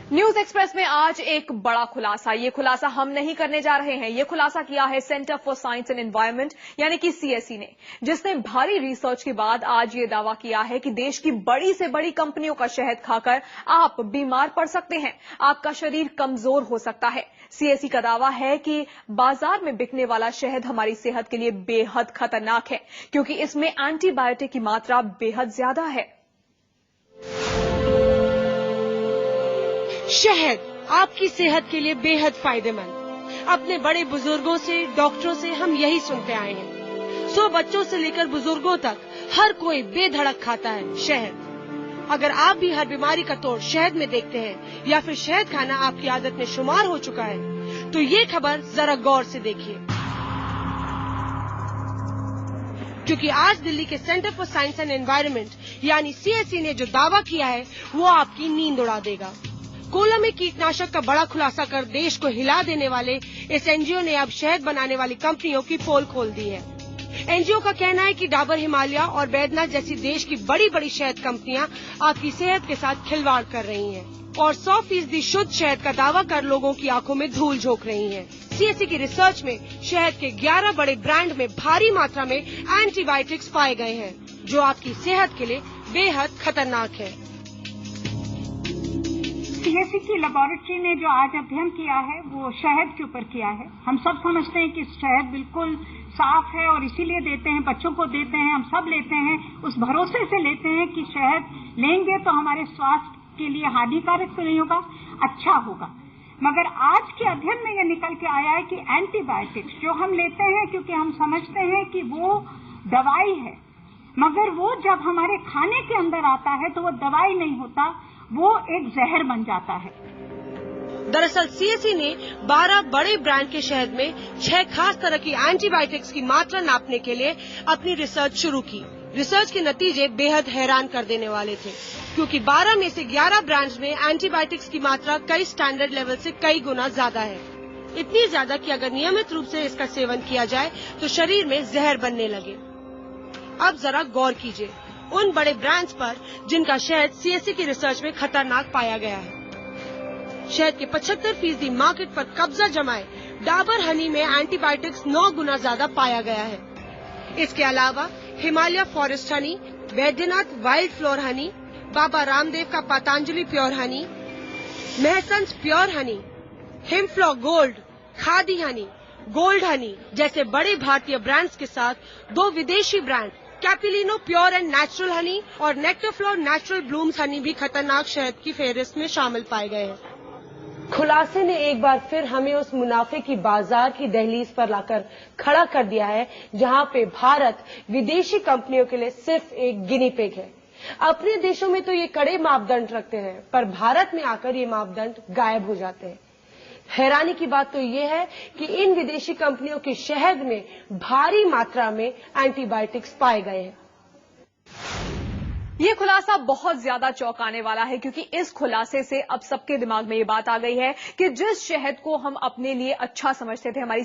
News express में आज एक बड़ा खुलासा। ये खुलासा हम नहीं करने जा रहे हैं। ये खुलासा किया है centre for science and environment यानी कि सीएसई ने, जिसने भारी रिसर्च के बाद आज ये दावा किया है कि देश की बड़ी से बड़ी कंपनियों का शहद खाकर आप बीमार पड़ सकते हैं, आपका शरीर कमजोर हो सकता है। सीएसई का दावा है कि बाजार में बिकने वाला शहद हमारी सेहत के लिए बेहद खतरनाक है, क्योंकि इसमें एंटीबायोटिक की मात्रा बेहद ज्यादा है। शहद आपकी सेहत के लिए बेहद फायदेमंद। अपने बड़े बुजुर्गों से, डॉक्टरों से हम यही सुनते आए हैं। 100 बच्चों से लेकर बुजुर्गों तक हर कोई बेधड़क खाता है शहद। अगर आप भी हर बीमारी का तोड़ शहद में देखते हैं या फिर शहद खाना आपकी आदत में शुमार हो चुका है, तो ये खबर जरा गौर से देखिए, क्योंकि आज दिल्ली के centre for science and environment यानी सीएसई ने जो दावा किया है वो आपकी नींद उड़ा देगा। कोला में कीटनाशक का बड़ा खुलासा कर देश को हिला देने वाले इस एनजीओ ने अब शहद बनाने वाली कंपनियों की पोल खोल दी है। एनजीओ का कहना है कि डाबर हिमालय और बैद्यनाथ जैसी देश की बड़ी बड़ी शहद कंपनियां आपकी सेहत के साथ खिलवाड़ कर रही हैं और 100% शुद्ध शहद का दावा कर लोगों की आंखों में धूल झोंक रही हैं। सीएसई की रिसर्च में शहद के 11 बड़े ब्रांड में भारी मात्रा में एंटीबायोटिक्स पाए गए हैं, जो आपकी सेहत के लिए बेहद खतरनाक है। सीएसई की लेबोरेटरी ने जो आज अध्ययन किया है वो शहद के ऊपर किया है। हम सब समझते हैं कि शहद बिल्कुल साफ है और इसीलिए देते हैं, बच्चों को देते हैं, हम सब लेते हैं, उस भरोसे से लेते हैं कि शहद लेंगे तो हमारे स्वास्थ्य के लिए हानिकारक तो नहीं होगा, अच्छा होगा। मगर आज के अध्ययन में यह निकल के आया है कि एंटीबायोटिक्स जो हम लेते हैं क्योंकि हम समझते हैं कि वो दवाई है, मगर वो जब हमारे खाने के अंदर आता है तो वो दवाई नहीं होता, वो एक जहर बन जाता है। दरअसल सीएसई ने 12 बड़े ब्रांड के शहद में 6 खास तरह की एंटीबायोटिक्स की मात्रा नापने के लिए अपनी रिसर्च शुरू की। रिसर्च के नतीजे बेहद हैरान कर देने वाले थे, क्योंकि 12 में से 11 ब्रांड्स में एंटीबायोटिक्स की मात्रा कई स्टैंडर्ड लेवल से कई गुना ज्यादा है। इतनी ज्यादा कि अगर नियमित रूप से इसका सेवन किया जाए तो शरीर में जहर बनने लगे। अब जरा गौर कीजिए उन बड़े ब्रांड्स पर जिनका शहद सीएसई की रिसर्च में खतरनाक पाया गया है। शहद के 75% मार्केट पर कब्जा जमाए डाबर हनी में एंटीबायोटिक्स 9 गुना ज्यादा पाया गया है। इसके अलावा Himalaya forest honey, Baidyanath wild flower honey, Baba Ramdev का Patanjali pure honey, Mehsons pure honey, हिमफ्लॉ gold, Khadi honey, gold honey जैसे बड़े भारतीय ब्रांड्स के साथ 2 विदेशी brand Capilano pure and natural honey और नेक्टरफ्लो नेचुरल ब्लूम्स हनी भी खतरनाक शहद की फेहरिस्त में शामिल पाए गए हैं। खुलासे ने एक बार फिर हमें उस मुनाफे की बाजार की दहलीज पर लाकर खड़ा कर दिया है, जहां पे भारत विदेशी कंपनियों के लिए सिर्फ एक गिनी पिग है। अपने देशों में तो ये कड़े मापदंड रखते हैं, पर भारत में आकर ये मापदंड गायब हो जाते हैं। हैरानी की बात तो ये है कि इन विदेशी कंपनियों के शहद में भारी मात्रा में एंटीबायोटिक्स पाए गए हैं। ये खुलासा बहुत ज्यादा चौंकाने वाला है, क्योंकि इस खुलासे से अब सबके दिमाग में ये बात आ गई है कि जिस शहद को हम अपने लिए अच्छा समझते थे, हमारी